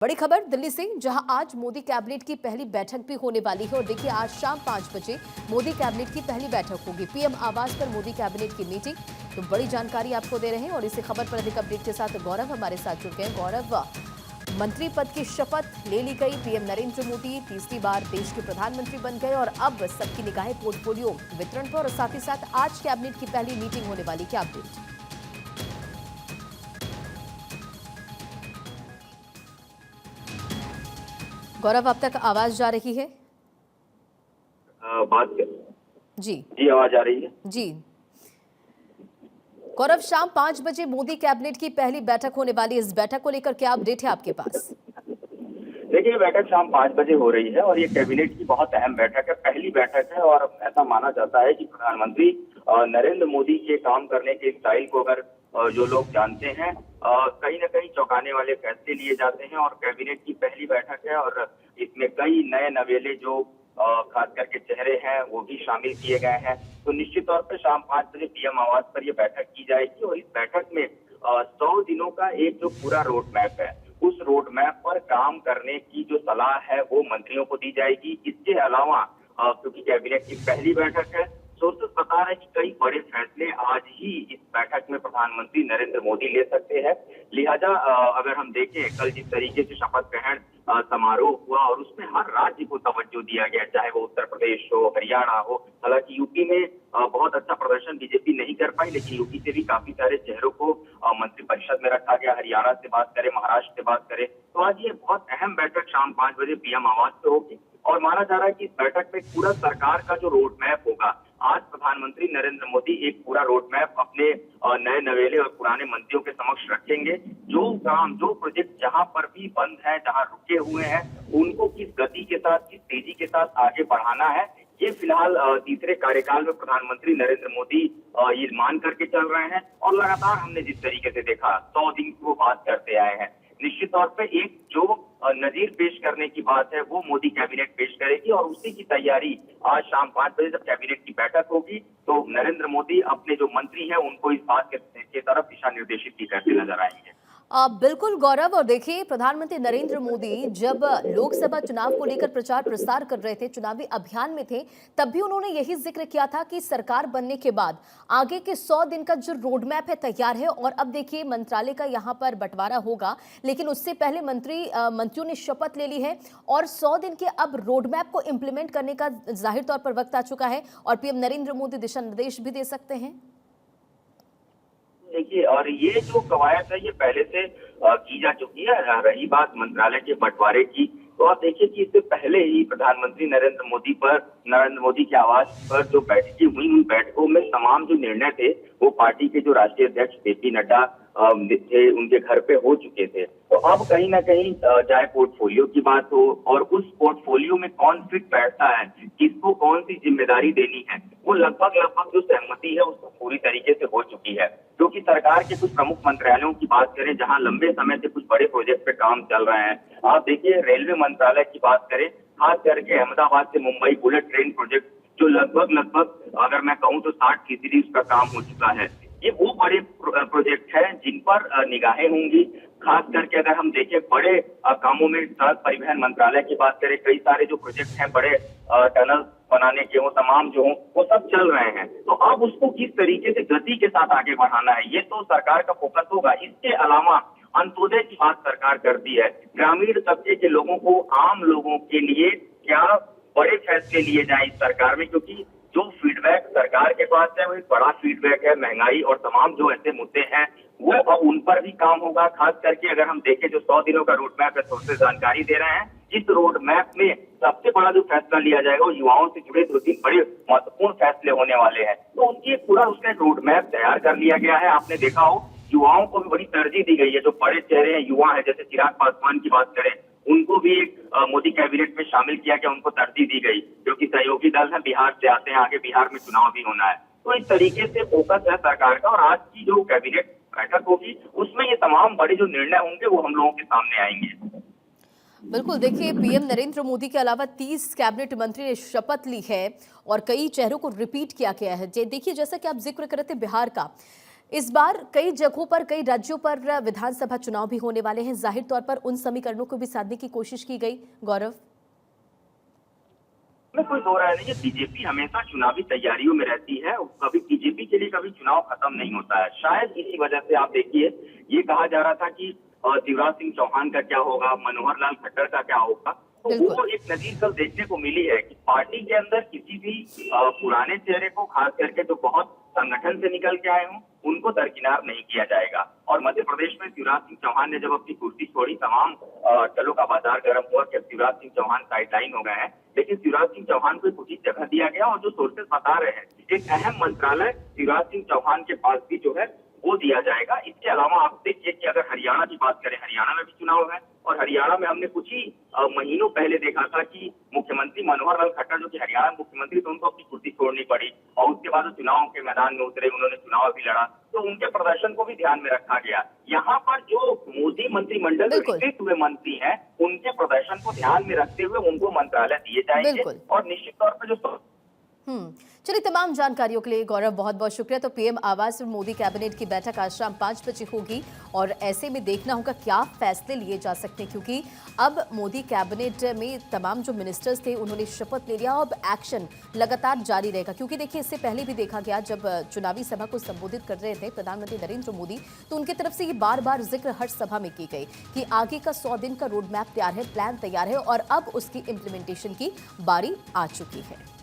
बड़ी खबर दिल्ली से, जहां आज मोदी कैबिनेट की पहली बैठक भी होने वाली है। और देखिए, आज शाम 5 बजे मोदी कैबिनेट की पहली बैठक होगी। पीएम आवास पर मोदी कैबिनेट की मीटिंग। तो बड़ी जानकारी आपको दे रहे हैं और इसी खबर पर अधिक अपडेट के साथ गौरव हमारे साथ जुड़ गए। गौरव, मंत्री पद की शपथ ले ली गई। पीएम नरेंद्र मोदी तीसरी बार देश के प्रधानमंत्री बन गए और अब सबकी निगाहें पोर्टफोलियो वितरण पर और साथ ही साथ आज कैबिनेट की पहली मीटिंग होने वाली। क्या अपडेट? गौरव, अब तक आवाज जा रही है? बात कर जी जी, आवाज आ रही है जी। गौरव, शाम 5 बजे मोदी कैबिनेट की पहली बैठक होने वाली। इस बैठक को लेकर क्या अपडेट है आपके पास? देखिए, बैठक शाम 5 बजे हो रही है और ये कैबिनेट की बहुत अहम बैठक है, पहली बैठक है। और ऐसा माना जाता है कि प्रधानमंत्री नरेंद्र मोदी के काम करने के स्टाइल को अगर जो लोग जानते हैं, कहीं ना कहीं चौंकाने वाले फैसले लिए जाते हैं। और कैबिनेट की पहली बैठक है और इसमें कई नए नवेले जो खास करके चेहरे हैं वो भी शामिल किए गए हैं। तो निश्चित तौर पर शाम 5 बजे पीएम आवास पर यह बैठक की जाएगी और इस बैठक में 100 दिनों का एक जो पूरा रोड मैप है, उस रोड मैप पर काम करने की जो सलाह है वो मंत्रियों को दी जाएगी। इसके अलावा क्योंकि कैबिनेट की पहली बैठक है, सोर्सेस बता रहे हैं कि कई बड़े फैसले आज ही इस बैठक में प्रधानमंत्री नरेंद्र मोदी ले सकते हैं। लिहाजा अगर हम देखें, कल जिस तरीके से शपथ ग्रहण समारोह हुआ और उसमें हर राज्य को तवज्जो दिया गया, चाहे वो उत्तर प्रदेश हो, हरियाणा हो। हालांकि यूपी में बहुत अच्छा प्रदर्शन बीजेपी नहीं कर पाई, लेकिन यूपी से भी काफी सारे चेहरों को मंत्रिपरिषद में रखा गया। हरियाणा से बात करें, महाराष्ट्र से बात करें, तो आज ये बहुत अहम बैठक शाम 5 बजे पीएम आवास पे होगी। और माना जा रहा है कि इस बैठक में पूरा सरकार का जो रोड मैप होगा, आज प्रधानमंत्री नरेंद्र मोदी एक पूरा रोड मैप अपने नए नवेले और पुराने मंत्रियों के समक्ष रखेंगे। जो काम, जो प्रोजेक्ट जहां पर भी बंद है, जहां रुके हुए हैं, उनको किस गति के साथ, किस तेजी के साथ आगे बढ़ाना है, ये फिलहाल तीसरे कार्यकाल में प्रधानमंत्री नरेंद्र मोदी ये मान करके चल रहे हैं। और लगातार हमने जिस तरीके से देखा, 100 दिन की वो बात करते आए हैं। निश्चित तौर पे एक जो नजीर पेश करने की बात है वो मोदी कैबिनेट पेश करेगी और उसी की तैयारी आज शाम 5 बजे जब कैबिनेट की बैठक होगी तो नरेंद्र मोदी अपने जो मंत्री हैं उनको इस बात के तरफ दिशा निर्देशित भी करते नजर आएंगे। बिल्कुल गौरव, और देखिए, प्रधानमंत्री नरेंद्र मोदी जब लोकसभा चुनाव को लेकर प्रचार प्रसार कर रहे थे, चुनावी अभियान में थे, तब भी उन्होंने यही जिक्र किया था कि सरकार बनने के बाद आगे के 100 दिन का जो रोड मैप है तैयार है। और अब देखिए, मंत्रालय का यहाँ पर बंटवारा होगा, लेकिन उससे पहले मंत्रियों ने शपथ ले ली है और 100 दिन के अब रोड मैप को इम्प्लीमेंट करने का जाहिर तौर पर वक्त आ चुका है और पीएम नरेंद्र मोदी दिशा निर्देश भी दे सकते हैं। देखिए, और ये जो कवायद है ये पहले से की जा चुकी है। रही बात मंत्रालय के बंटवारे की, तो आप देखिए कि इससे पहले ही प्रधानमंत्री नरेंद्र मोदी के आवास पर जो बैठकें हुई, उन बैठकों में तमाम जो निर्णय थे वो पार्टी के जो राष्ट्रीय अध्यक्ष जेपी नड्डा थे, उनके घर पे हो चुके थे। तो अब कहीं ना कहीं चाहे पोर्टफोलियो की बात हो और उस पोर्टफोलियो में कौन फिट बैठता है, किसको कौन सी जिम्मेदारी देनी है, वो लगभग जो सहमति है उसको पूरी तरीके से हो चुकी है। क्योंकि सरकार के कुछ प्रमुख मंत्रालयों की बात करें जहां लंबे समय से कुछ बड़े प्रोजेक्ट पे काम चल रहे हैं, आप देखिए रेलवे मंत्रालय की बात करें, खास करके अहमदाबाद से मुंबई बुलेट ट्रेन प्रोजेक्ट जो लगभग अगर मैं कहूँ तो 60% उसका काम हो चुका है। ये वो बड़े प्रोजेक्ट हैं जिन पर निगाहें होंगी। खास करके अगर हम देखें बड़े कामों में सड़क परिवहन मंत्रालय की बात करें, कई सारे जो प्रोजेक्ट हैं बड़े टनल बनाने के, वो तमाम जो हो वो सब चल रहे हैं। तो अब उसको किस तरीके से गति के साथ आगे बढ़ाना है, ये तो सरकार का फोकस होगा। इसके अलावा अंत्योदय की बात सरकार करती है, ग्रामीण तबके के लोगों को, आम लोगों के लिए क्या बड़े फैसले लिए जाए इस सरकार में, क्योंकि जो फीडबैक सरकार के पास है वो एक बड़ा फीडबैक है। महंगाई और तमाम जो ऐसे मुद्दे हैं वो अब उन पर भी काम होगा। खास करके अगर हम देखें जो 100 दिनों का रोड मैप है, सोर्सेज जानकारी दे रहे हैं, इस रोड मैप में सबसे बड़ा जो फैसला लिया जाएगा वो युवाओं से जुड़े 2-3 बड़े महत्वपूर्ण फैसले होने वाले हैं। तो उनकी पूरा उसका रोड मैप तैयार कर लिया गया है। आपने देखा हो, युवाओं को भी बड़ी तरजीह दी गई है। जो बड़े चेहरे हैं, युवा है, जैसे चिराग पासवान की बात करें, उनको भी एक मोदी कैबिनेट में शामिल किया गया, उनको तरजीह दी गई, क्योंकि सहयोगी दल है, बिहार से आते हैं, आगे बिहार में चुनाव भी होना है। तो इस तरीके से फोकस है सरकार का और आज की जो कैबिनेट बैठक होगी उसमें ये तमाम बड़े जो निर्णय होंगे वो हम लोगों के सामने आएंगे। बिल्कुल, देखिए, पीएम नरेंद्र मोदी के अलावा 30 कैबिनेट मंत्री ने शपथ ली है और कई चेहरों को रिपीट किया गया है। देखिए, जैसा कि आप जिक्र कर रहे थे बिहार का, इस बार कई जगहों पर, कई राज्यों पर विधानसभा चुनाव भी होने वाले हैं। जाहिर तौर पर उन समीकरणों को भी साधने की कोशिश की गई। गौरव, में कोई दो राय नहीं है, बीजेपी हमेशा चुनावी तैयारियों में रहती है। कभी बीजेपी के लिए कभी चुनाव खत्म नहीं होता है। शायद इसी वजह से आप देखिए, ये कहा जा रहा था कि शिवराज सिंह चौहान का क्या होगा, मनोहर लाल खट्टर का क्या होगा। तो बिल्कुल वो एक नतीज कल देखने को मिली है कि पार्टी के अंदर किसी भी पुराने चेहरे को, खास करके जो बहुत संगठन से निकल के आए हों, उनको दरकिनार नहीं किया जाएगा। और मध्य प्रदेश में शिवराज सिंह चौहान ने जब अपनी कुर्सी छोड़ी, तमाम दलों का बाजार गर्म हुआ कि अब शिवराज सिंह चौहान साइडलाइन हो गए हैं। लेकिन शिवराज सिंह चौहान को एक उचित जगह दिया गया, और जो सोर्सेस बता रहे हैं, एक अहम मंत्रालय शिवराज सिंह चौहान के पास भी जो है वो दिया जाएगा। इसके अलावा आप देखिए कि अगर हरियाणा की बात करें, हरियाणा में भी चुनाव है, और हरियाणा में हमने कुछ ही महीनों पहले देखा था कि मुख्यमंत्री मनोहर लाल खट्टर, जो कि हरियाणा मुख्यमंत्री थे, उनको अपनी कुर्सी छोड़नी पड़ी, और उसके बाद वो चुनाव के मैदान में उतरे, उन्होंने चुनाव भी लड़ा, तो उनके प्रदर्शन को भी ध्यान में रखा गया। यहाँ पर जो मोदी मंत्रिमंडल में विकसित हुए मंत्री हैं, उनके प्रदर्शन को ध्यान में रखते हुए उनको मंत्रालय दिए जाएंगे, और निश्चित तौर पर जो चलिए, तमाम जानकारियों के लिए गौरव बहुत बहुत शुक्रिया। तो पीएम आवास और मोदी कैबिनेट की बैठक आज शाम 5 बजे होगी, और ऐसे में देखना होगा क्या फैसले लिए जा सकते हैं, क्योंकि अब मोदी कैबिनेट में तमाम जो मिनिस्टर्स थे उन्होंने शपथ ले लिया। अब एक्शन लगातार जारी रहेगा, क्योंकि देखिए इससे पहले भी देखा गया, जब चुनावी सभा को संबोधित कर रहे थे प्रधानमंत्री नरेंद्र मोदी, तो उनकी तरफ से ये बार बार जिक्र हर सभा में की गई कि आगे का 100 दिन का रोड मैप तैयार है, प्लान तैयार है, और अब उसकी इम्प्लीमेंटेशन की बारी आ चुकी है।